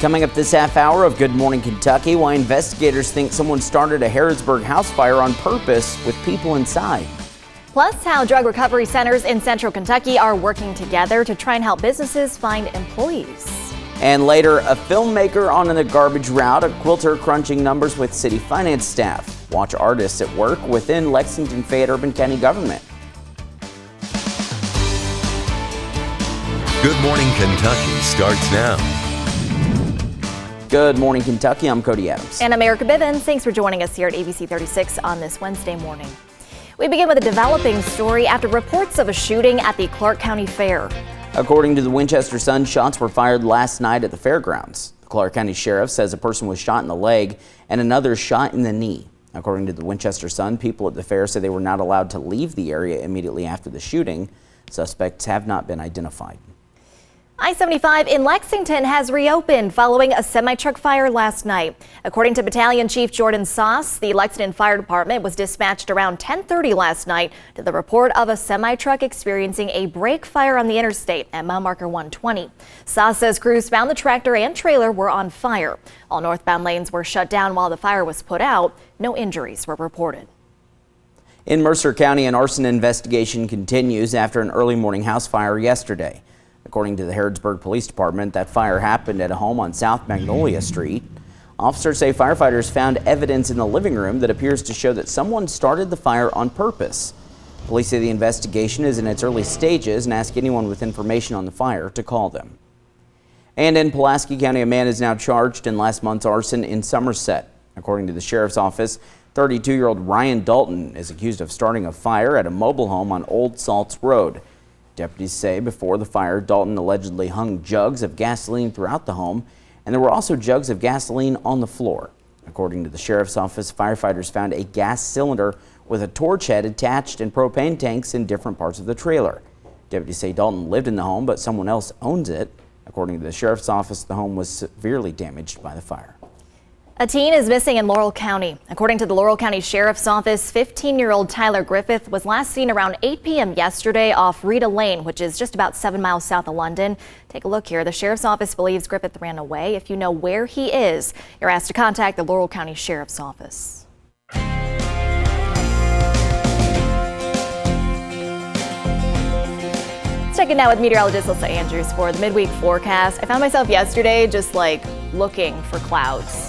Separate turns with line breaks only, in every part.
Coming up this half hour of Good Morning Kentucky, why investigators think someone started a HARRODSBURG house fire on purpose with people inside.
Plus, how drug recovery centers in central Kentucky are working together to try and help businesses find employees.
And later, a filmmaker on the garbage route, a quilter crunching numbers with city finance staff. Watch artists at work within Lexington Fayette Urban County government.
Good Morning Kentucky starts now.
Good morning, Kentucky. I'm Cody Adams.
And I'm Erica Bivens. Thanks for joining us here at ABC 36 on this Wednesday morning. We begin with a developing story after reports of a shooting at the Clark County Fair.
According to the Winchester Sun, shots were fired last night at the fairgrounds. The Clark County Sheriff says a person was shot in the leg and another shot in the knee. According to the Winchester Sun, people at the fair said they were not allowed to leave the area immediately after the shooting. Suspects have not been identified.
I-75 in Lexington has reopened following a semi-truck fire last night. According to Battalion Chief Jordan Sauce, the Lexington Fire Department was dispatched around 10:30 last night to the report of a semi-truck experiencing a brake fire on the interstate at mile marker 120. Sauce says crews found the tractor and trailer were on fire. All northbound lanes were shut down while the fire was put out. No injuries were reported.
In Mercer County, an arson investigation continues after an early morning house fire yesterday. According to the HARRODSBURG Police Department, that fire happened at a home on South Magnolia Street. Officers say firefighters found evidence in the living room that appears to show that someone started the fire on purpose. Police say the investigation is in its early stages and ask anyone with information on the fire to call them. And in Pulaski County, a man is now charged in last month's arson in Somerset. According to the sheriff's office, 32-year-old Ryan Dalton is accused of starting a fire at a mobile home on Old Salts Road. Deputies say before the fire, Dalton allegedly hung jugs of gasoline throughout the home, and there were also jugs of gasoline on the floor. According to the sheriff's office, firefighters found a gas cylinder with a torch head attached and propane tanks in different parts of the trailer. Deputies say Dalton lived in the home, but someone else owns it. According to the sheriff's office, the home was severely damaged by the fire.
A teen is missing in Laurel County. According to the Laurel County Sheriff's Office, 15-year-old Tyler Griffith was last seen around 8 p.m. yesterday off Rita Lane, which is just about 7 miles south of London. Take a look here. The Sheriff's Office believes Griffith ran away. If you know where he is, you're asked to contact the Laurel County Sheriff's Office. Checking now with meteorologist Alyssa Andrews for the midweek forecast. I found myself yesterday just looking for clouds,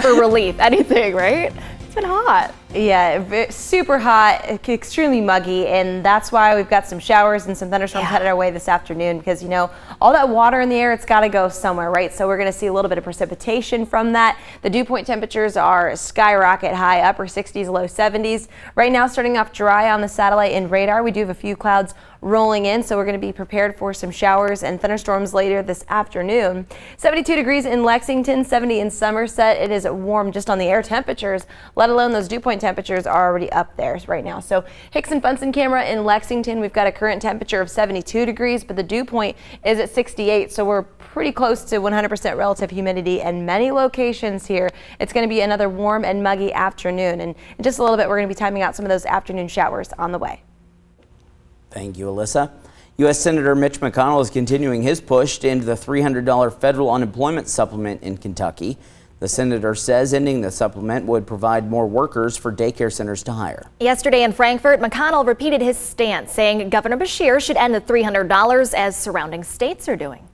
for relief, anything, right? It's been hot.
Yeah, super hot, extremely muggy, and that's why we've got some showers and some thunderstorms headed our way this afternoon because, you know, all that water in the air, it's got to go somewhere, right? So we're going to see a little bit of precipitation from that. The dew point temperatures are skyrocket high, upper 60s, low 70s. Right now, starting off dry on the satellite and radar. We do have a few clouds rolling in, so we're going to be prepared for some showers and thunderstorms later this afternoon. 72 degrees in Lexington, 70 in Somerset. It is warm just on the air temperatures, let alone those dew point temperatures are already up there right now. So Hickson Funson camera in Lexington, we've got a current temperature of 72 degrees, but the dew point is at 68, so we're pretty close to 100% relative humidity in many locations here. It's going to be another warm and muggy afternoon, and in just a little bit we're going to be timing out some of those afternoon showers on the way.
Thank you, Alyssa. U.S. Senator Mitch McConnell is continuing his push to end the $300 federal unemployment supplement in Kentucky. The senator says ending the supplement would provide more workers for daycare centers to hire.
Yesterday in Frankfort, McConnell repeated his stance, saying Governor Beshear should end the $300 as surrounding states are doing.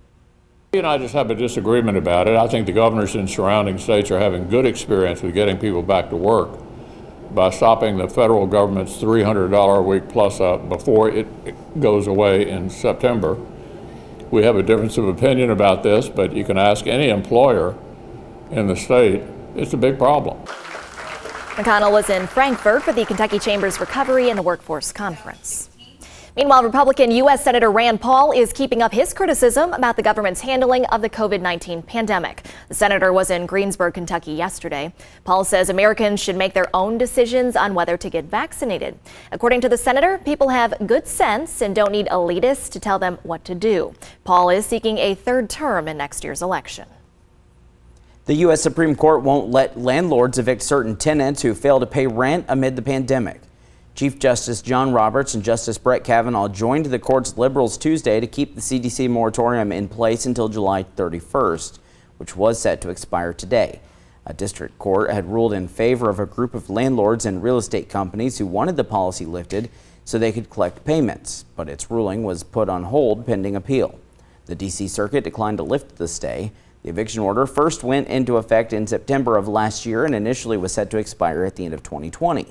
He and I just have a disagreement about it. I think the governors in surrounding states are having good experience with getting people back to work by stopping the federal government's $300 a week plus up before it goes away in September. We have a difference of opinion about this, but you can ask any employer in the state. It's a big problem.
McConnell was in Frankfort for the Kentucky Chamber's Recovery and the Workforce Conference. Meanwhile, Republican U.S. Senator Rand Paul is keeping up his criticism about the government's handling of the COVID-19 pandemic. The senator was in Greensburg, Kentucky yesterday. Paul says Americans should make their own decisions on whether to get vaccinated. According to the senator, people have good sense and don't need elitists to tell them what to do. Paul is seeking a third term in next year's election.
The U.S. Supreme Court won't let landlords evict certain tenants who fail to pay rent amid the pandemic. Chief Justice John Roberts and Justice Brett Kavanaugh joined the court's liberals Tuesday to keep the CDC moratorium in place until July 31st, which was set to expire today. A district court had ruled in favor of a group of landlords and real estate companies who wanted the policy lifted so they could collect payments, but its ruling was put on hold pending appeal. The D.C. Circuit declined to lift the stay. The eviction order first went into effect in September of last year and initially was set to expire at the end of 2020.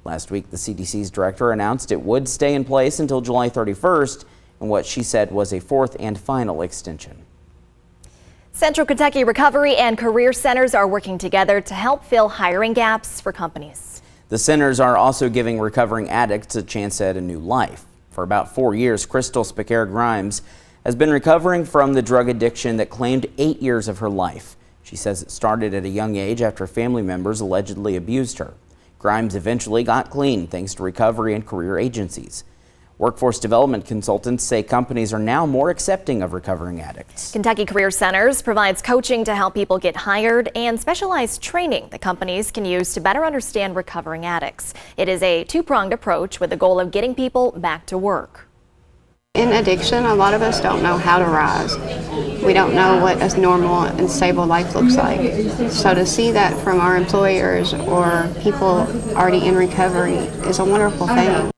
Last week, the CDC's director announced it would stay in place until July 31st, and what she said was a fourth and final extension.
Central Kentucky Recovery and Career Centers are working together to help fill hiring gaps for companies.
The centers are also giving recovering addicts a chance at a new life. For about 4 years, Crystal Spicer-Grimes has been recovering from the drug addiction that claimed 8 years of her life. She says it started at a young age after family members allegedly abused her. Grimes eventually got clean thanks to recovery and career agencies. Workforce development consultants say companies are now more accepting of recovering addicts.
Kentucky Career Centers provides coaching to help people get hired and specialized training that companies can use to better understand recovering addicts. It is a two-pronged approach with the goal of getting people back to work.
In addiction, a lot of us don't know how to rise. We don't know what a normal and stable life looks like. So to see that from our employers or people already in recovery is a wonderful thing.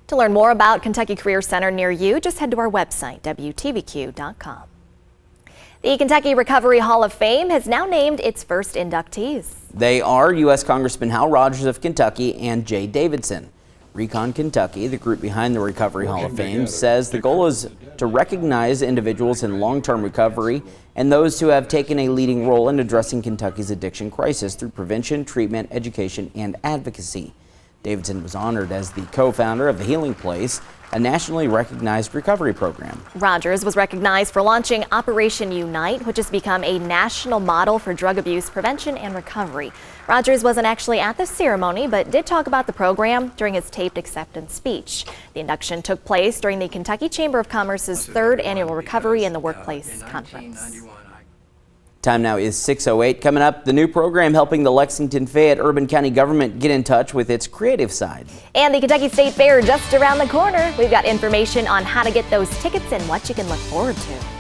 To learn more about Kentucky Career Center near you, just head to our website, WTVQ.com. The Kentucky Recovery Hall of Fame has now named its first inductees.
They are U.S. Congressman Hal Rogers of Kentucky and Jay Davidson. Recon Kentucky, the group behind the Recovery Hall of Fame, says the goal is to recognize individuals in long-term recovery and those who have taken a leading role in addressing Kentucky's addiction crisis through prevention, treatment, education, and advocacy. Davidson was honored as the co-founder of the Healing Place, a nationally recognized recovery program.
Rogers was recognized for launching Operation Unite, which has become a national model for drug abuse prevention and recovery. Rogers wasn't actually at the ceremony, but did talk about the program during his taped acceptance speech. The induction took place during the Kentucky Chamber of Commerce's third annual Recovery in the Workplace Conference.
Time now is 6:08. Coming up, the new program helping the Lexington-Fayette Urban County government get in touch with its creative side.
And the Kentucky State Fair just around the corner. We've got information on how to get those tickets and what you can look forward to.